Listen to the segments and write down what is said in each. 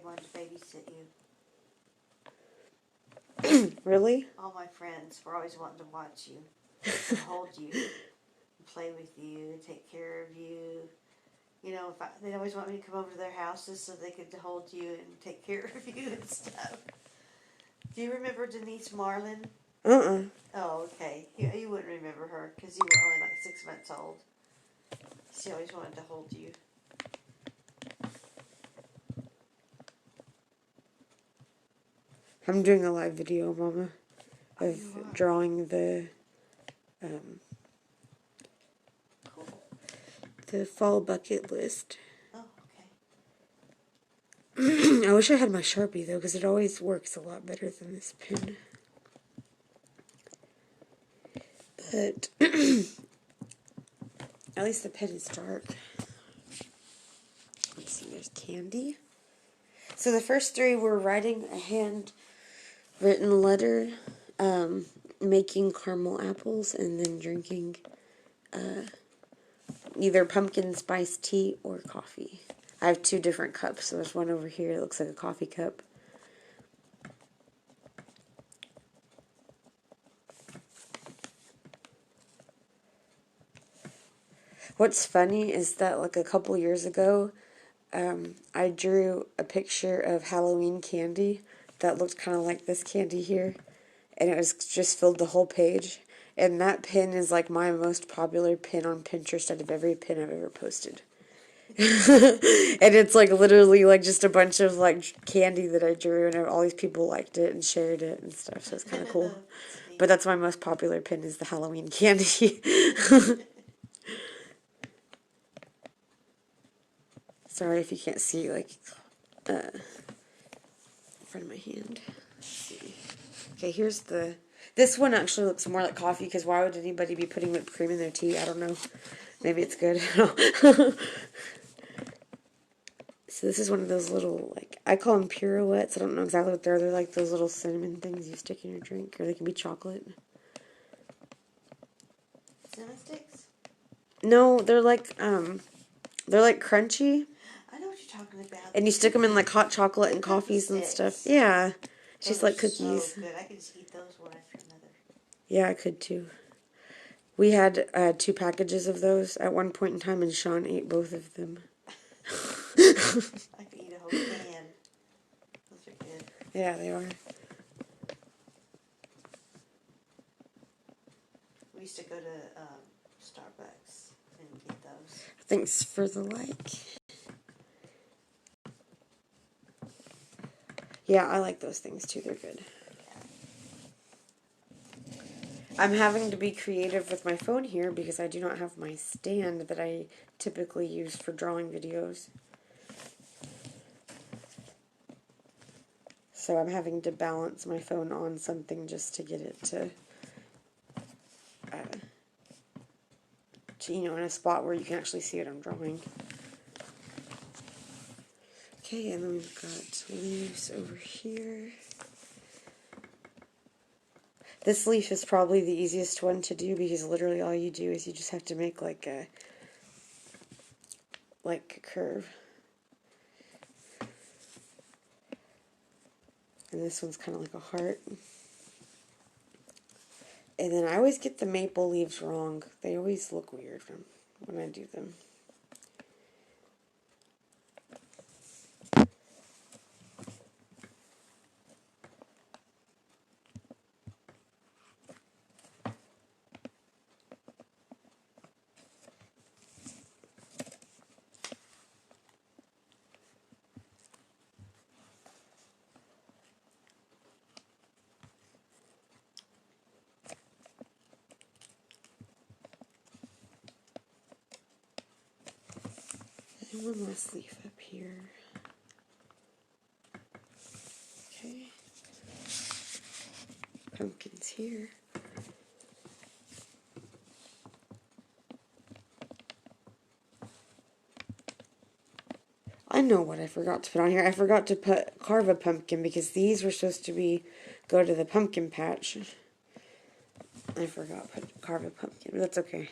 wanted to babysit you. Really? All my friends were always wanting to watch you, and hold you, and play with you, and take care of you. You know, they'd always want me to come over to their houses so they could hold you and take care of you and stuff. Do you remember Denise Marlin? Oh, okay. You wouldn't remember her because you were only like 6 months old. She always wanted to hold you. I'm doing a live video, Mama, of drawing the cool. The fall bucket list. Oh, okay. I wish I had my Sharpie, though, because it always works a lot better than this pen. But at least the pen is dark. Let's see, there's candy. So the first 3 were writing a handwritten letter, making caramel apples, and then drinking either pumpkin spice tea or coffee. I have 2 different cups, so there's one over here that looks like a coffee cup. What's funny is that, like, a couple years ago, I drew a picture of Halloween candy that looked kind of like this candy here, and it was just filled the whole page. And that pin is like my most popular pin on Pinterest out of every pin I've ever posted. And it's like literally like just a bunch of like candy that I drew, and all these people liked it and shared it and stuff, so it's kind of cool. But that's my most popular pin, is the Halloween candy. Sorry if you can't see, like, in front of my hand. Let's see. Okay, here's the... This one actually looks more like coffee, because why would anybody be putting whipped cream in their tea? I don't know. Maybe it's good. So this is one of those little, like, I call them pirouettes. I don't know exactly what they are. They're like those little cinnamon things you stick in your drink, or they can be chocolate. Cinnamon sticks? No, they're like crunchy. I know what you're talking about. And you stick them in like hot chocolate and coffees and stuff. Yeah. It's just like cookies. So good. I could just eat those one after another. Yeah, I could too. We had 2 packages of those at one point in time, and Sean ate both of them. I could eat a whole can. Those are good. Yeah, they are. We used to go to Starbucks and get those. Thanks for the like. Yeah, I like those things too. They're good. I'm having to be creative with my phone here because I do not have my stand that I typically use for drawing videos. So I'm having to balance my phone on something just to get it to you know, in a spot where you can actually see what I'm drawing. Okay, and then we've got leaves over here. This leaf is probably the easiest one to do because literally all you do is you just have to make like a curve. And this one's kind of like a heart. And then I always get the maple leaves wrong. They always look weird when I do them. And one last leaf up here. Okay. Pumpkins here. I know what I forgot to put on here. I forgot to carve a pumpkin because these were supposed to go to the pumpkin patch. I forgot to carve a pumpkin, but that's okay.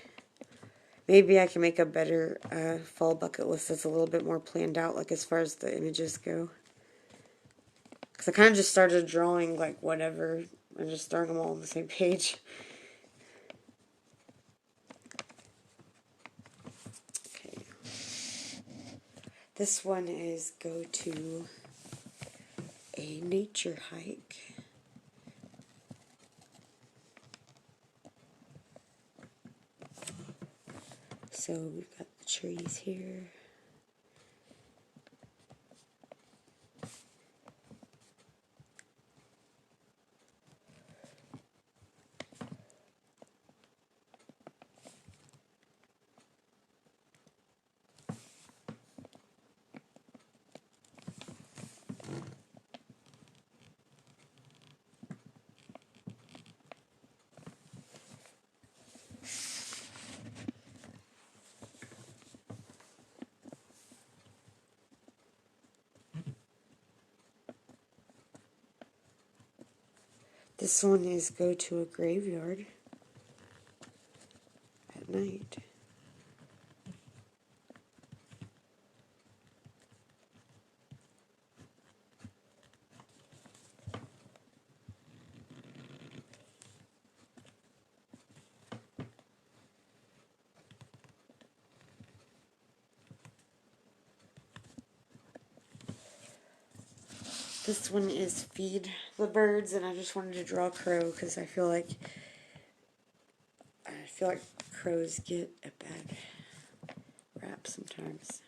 Maybe I can make a better fall bucket list that's a little bit more planned out, like as far as the images go. Because I kind of just started drawing like whatever and just throwing them all on the same page. Okay. This one is go to a nature hike. So we've got the trees here. This one is go to a graveyard at night. This one is feed the birds, and I just wanted to draw a crow because I feel like crows get a bad rap sometimes.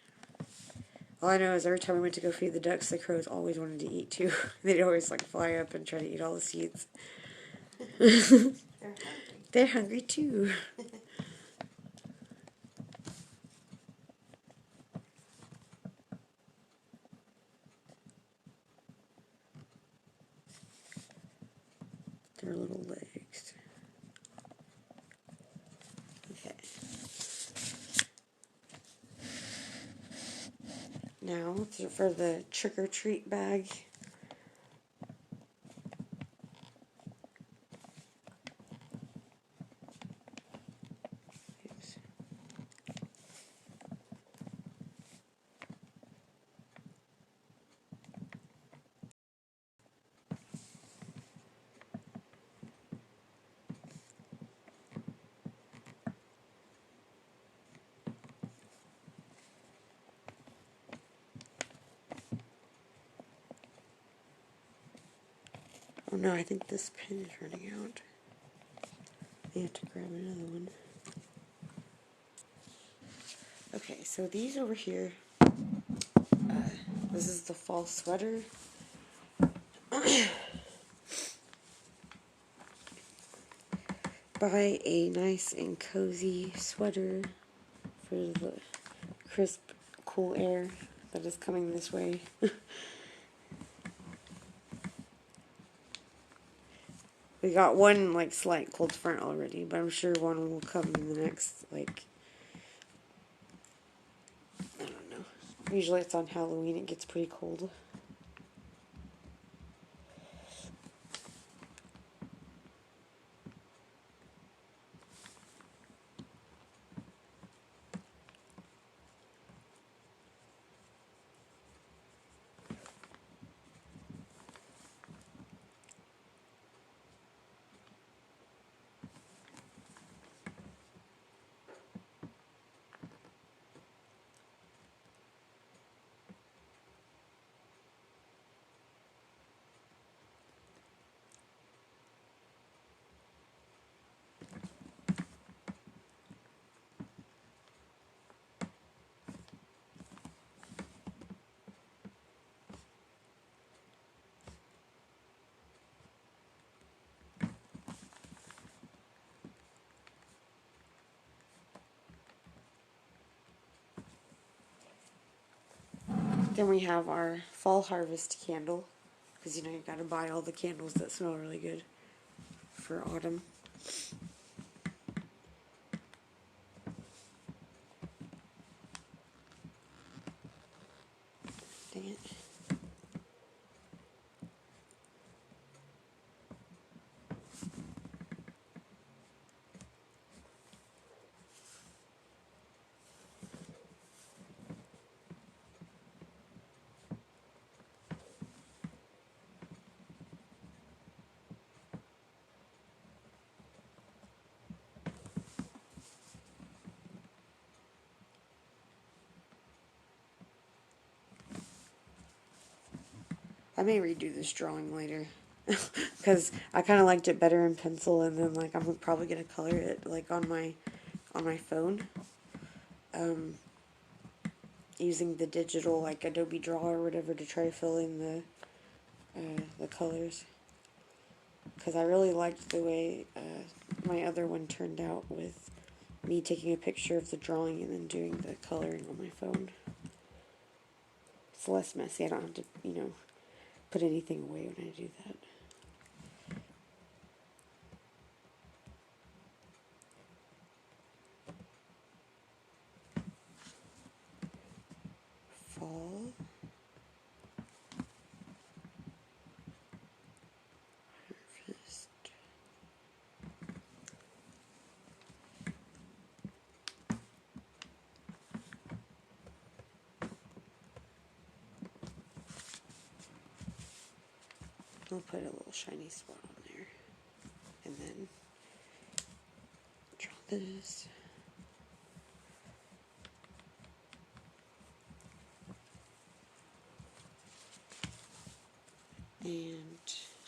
All I know is every time we went to go feed the ducks, the crows always wanted to eat too. They'd always like fly up and try to eat all the seeds. They're hungry. They're hungry too. Their little legs. Okay. Now for the trick or treat bag. Oops. Oh no, I think this pen is running out. I have to grab another one. Okay, so these over here, this is the fall sweater. Buy a nice and cozy sweater for the crisp, cool air that is coming this way. We got one like slight cold front already, but I'm sure one will come in the next like, I don't know. Usually it's on Halloween, it gets pretty cold. Then we have our fall harvest candle, because you know you gotta buy all the candles that smell really good for autumn. Dang it. I may redo this drawing later. Because I kind of liked it better in pencil, and then like I'm probably gonna color it like on my phone, um, using the digital like Adobe Draw or whatever to try to fill in the colors. Because I really liked the way my other one turned out with me taking a picture of the drawing and then doing the coloring on my phone. It's less messy. I don't have to, put anything away when I do that. Fall. Harvest. I'll put a little shiny spot on there. And then draw this. And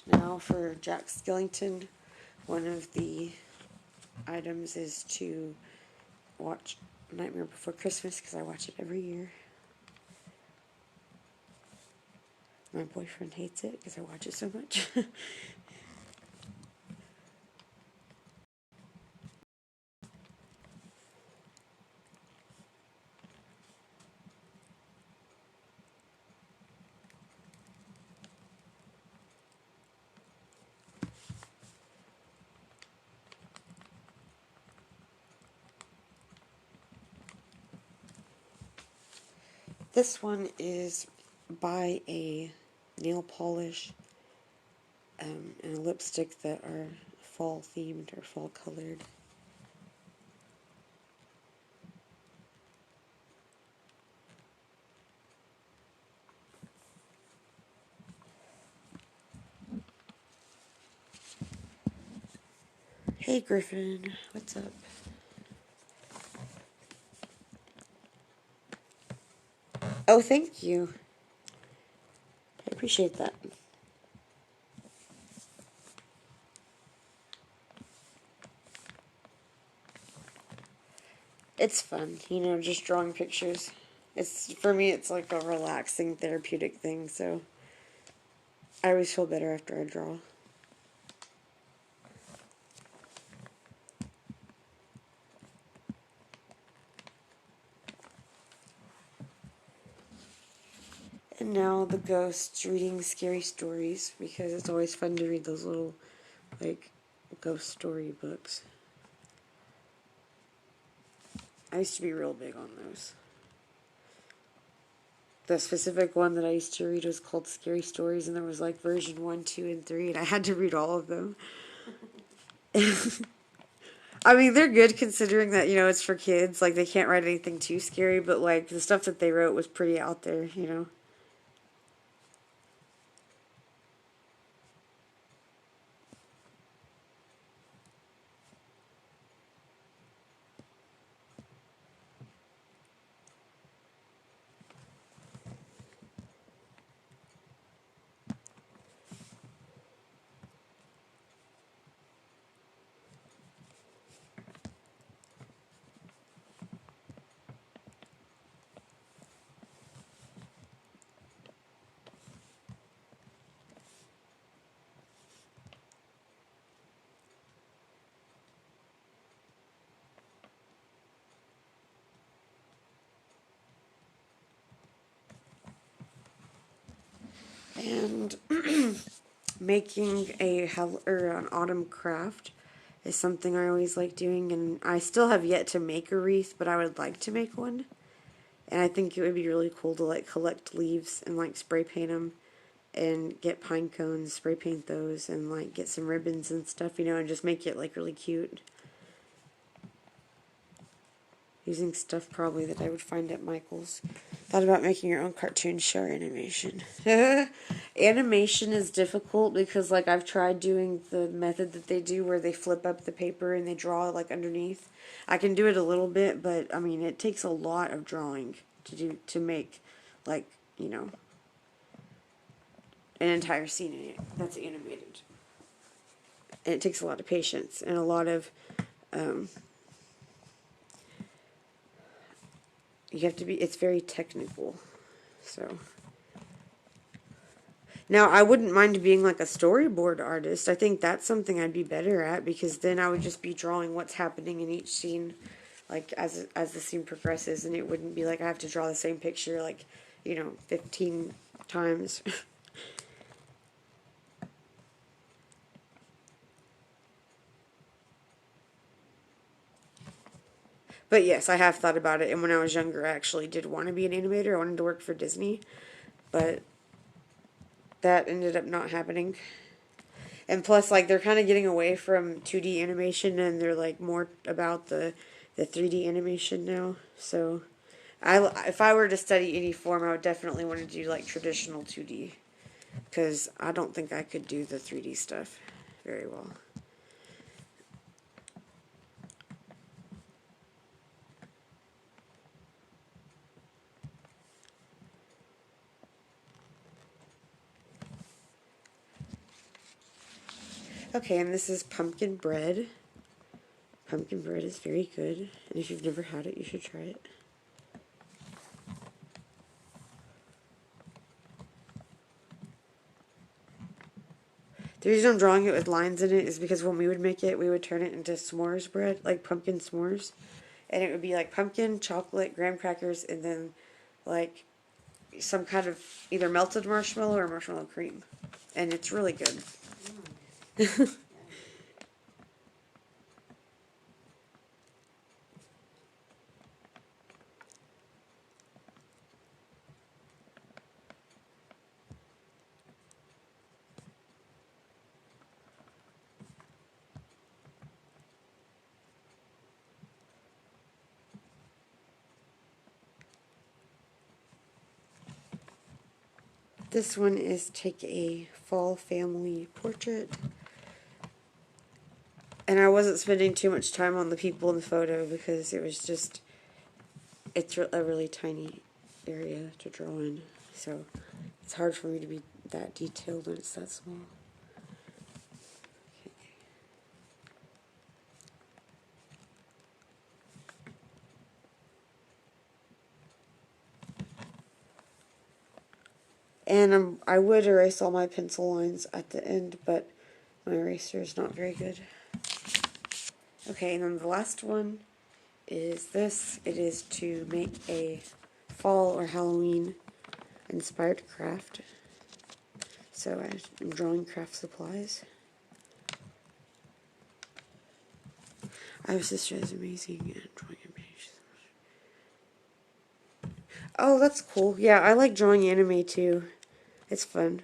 now for Jack Skellington, one of the items is to watch Nightmare Before Christmas because I watch it every year. My boyfriend hates it because I watch it so much. This one is by a nail polish and a lipstick that are fall themed or fall colored. Hey Griffin, what's up? Oh, thank you. I appreciate that. It's fun, just drawing pictures. It's for me it's like a relaxing therapeutic thing, so I always feel better after I draw. And now the ghosts reading scary stories because it's always fun to read those little like ghost story books. I used to be real big on those. The specific one that I used to read was called Scary Stories, and there was like version 1, 2, and 3, and I had to read all of them. I mean, they're good considering that, it's for kids. Like, they can't write anything too scary, but like, the stuff that they wrote was pretty out there. And making an autumn craft is something I always like doing, and I still have yet to make a wreath, but I would like to make one. And I think it would be really cool to like collect leaves and like spray paint them and get pine cones, spray paint those, and like get some ribbons and stuff, and just make it like really cute. Using stuff probably that I would find at Michael's. Thought about making your own cartoon show or animation. Animation is difficult because like I've tried doing the method that they do where they flip up the paper and they draw like underneath. I can do it a little bit, but I mean it takes a lot of drawing to make like, an entire scene in it that's animated. And it takes a lot of patience and a lot of, you have to be, it's very technical. So, now I wouldn't mind being like a storyboard artist. I think that's something I'd be better at, because then I would just be drawing what's happening in each scene, like as the scene progresses, and it wouldn't be like I have to draw the same picture like, 15 times. But yes, I have thought about it, and when I was younger, I actually did want to be an animator. I wanted to work for Disney, but that ended up not happening. And plus, like, they're kind of getting away from 2D animation, and they're like more about the 3D animation now. So, if I were to study any form, I would definitely want to do like traditional 2D, because I don't think I could do the 3D stuff very well. Okay, and this is pumpkin bread. Pumpkin bread is very good, and if you've never had it, you should try it. The reason I'm drawing it with lines in it is because when we would make it, we would turn it into s'mores bread, like pumpkin s'mores. And it would be like pumpkin, chocolate, graham crackers, and then like some kind of either melted marshmallow or marshmallow cream. And it's really good. This one is take a fall family portrait. And I wasn't spending too much time on the people in the photo because it was just, it's a really tiny area to draw in. So it's hard for me to be that detailed when it's that small. Okay. And I would erase all my pencil lines at the end, but my eraser is not very good. Okay, and then the last one is this. It is to make a fall or Halloween inspired craft. So I'm drawing craft supplies. I have a sister that's amazing at drawing anime. Oh, that's cool. Yeah, I like drawing anime too. It's fun.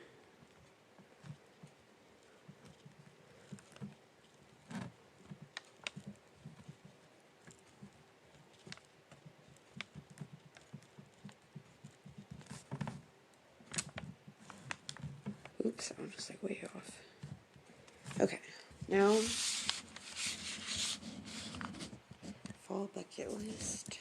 Oops, I'm just like way off. Okay, now fall bucket list.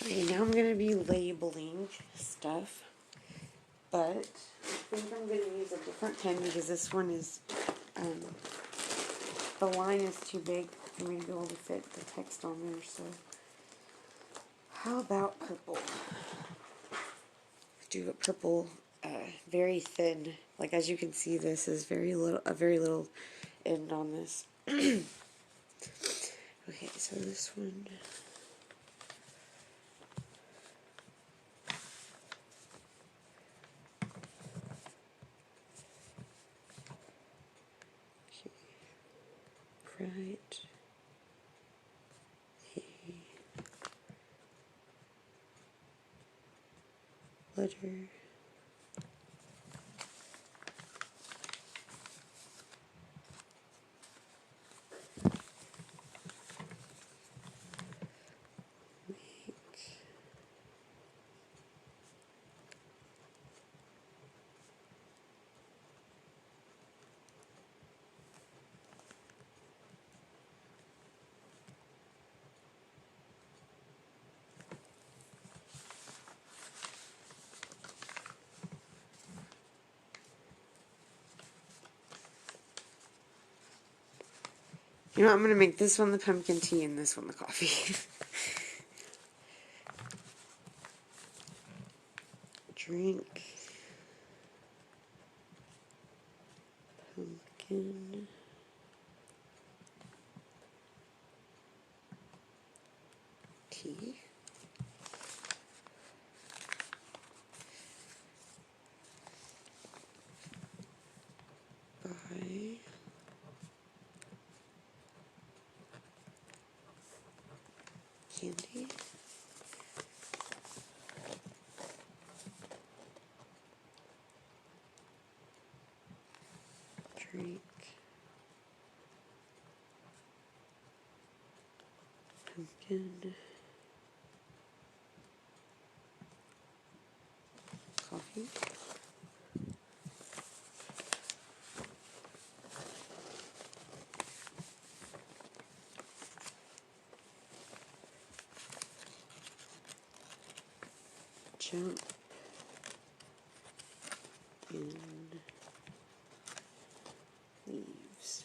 Okay, now I'm going to be labeling stuff. But I think I'm going to use a different pen because this one is, the line is too big for me to be able to fit the text on there. So how about purple? Do a purple, very thin. Like as you can see, this is a very little end on this. Okay, so this one. Write a letter You know, I'm going to make this one the pumpkin tea and this one the coffee. Drink pumpkin tea. Buy candy. Drink pumpkin coffee. Jump in leaves.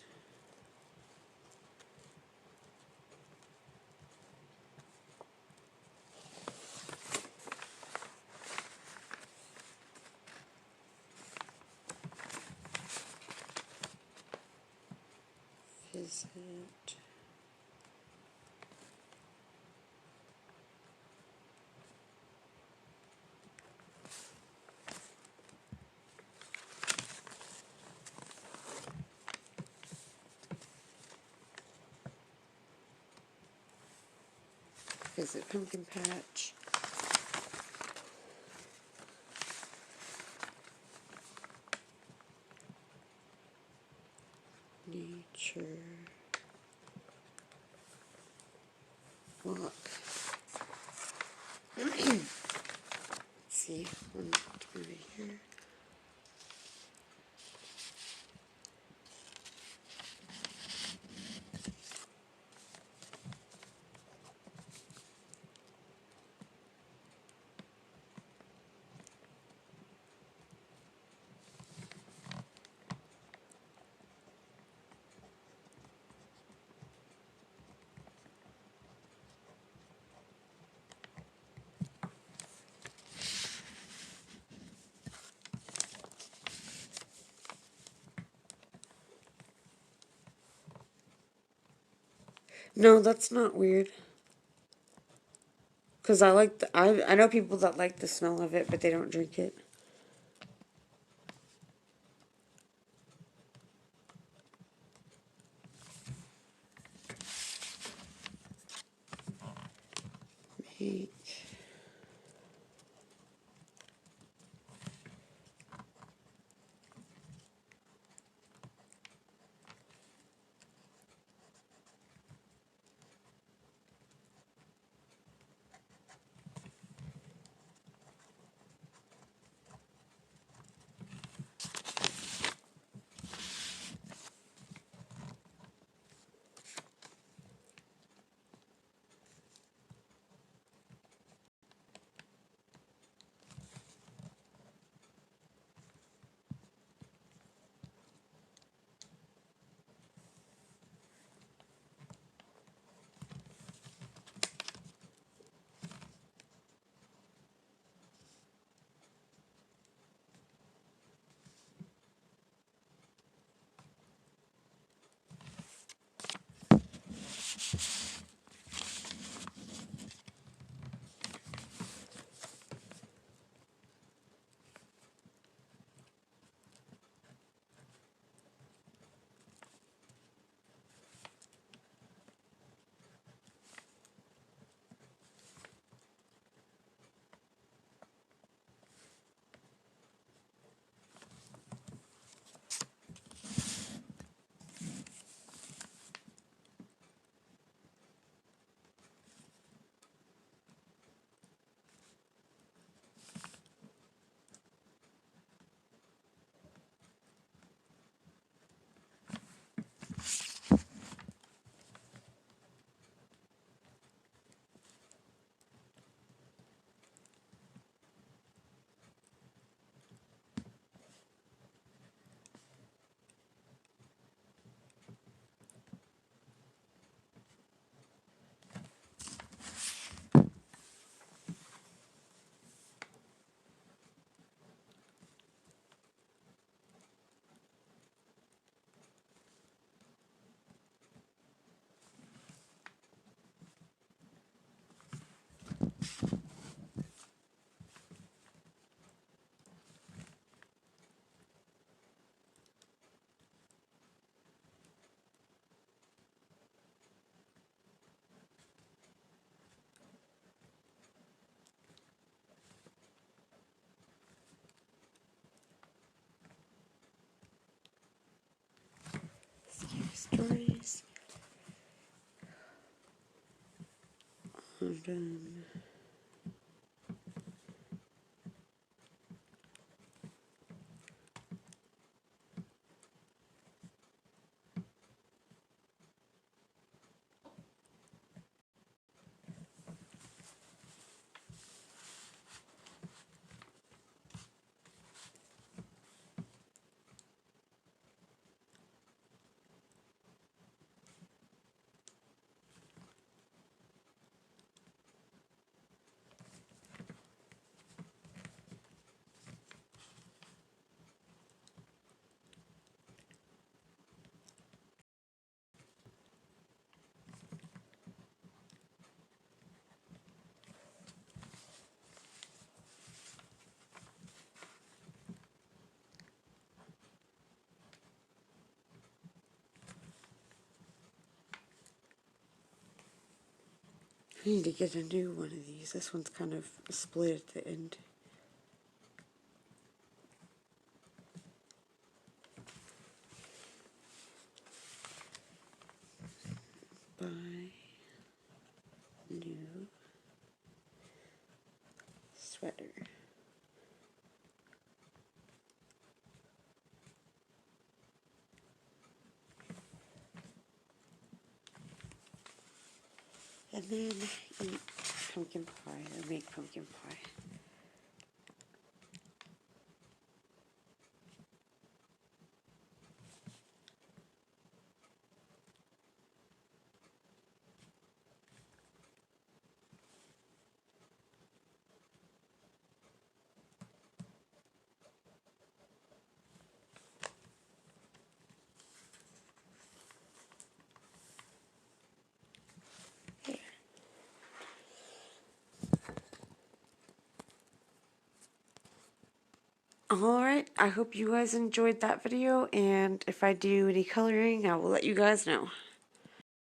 Visit. Visit pumpkin patch. Nature walk. Let's see, one over here. No, that's not weird. Because I know people that like the smell of it, but they don't drink it. Make Stories. And, I need to get a new one of these. This one's kind of split at the end. Buy new sweater. And then eat pumpkin pie or make pumpkin pie. Alright, I hope you guys enjoyed that video, and if I do any coloring, I will let you guys know.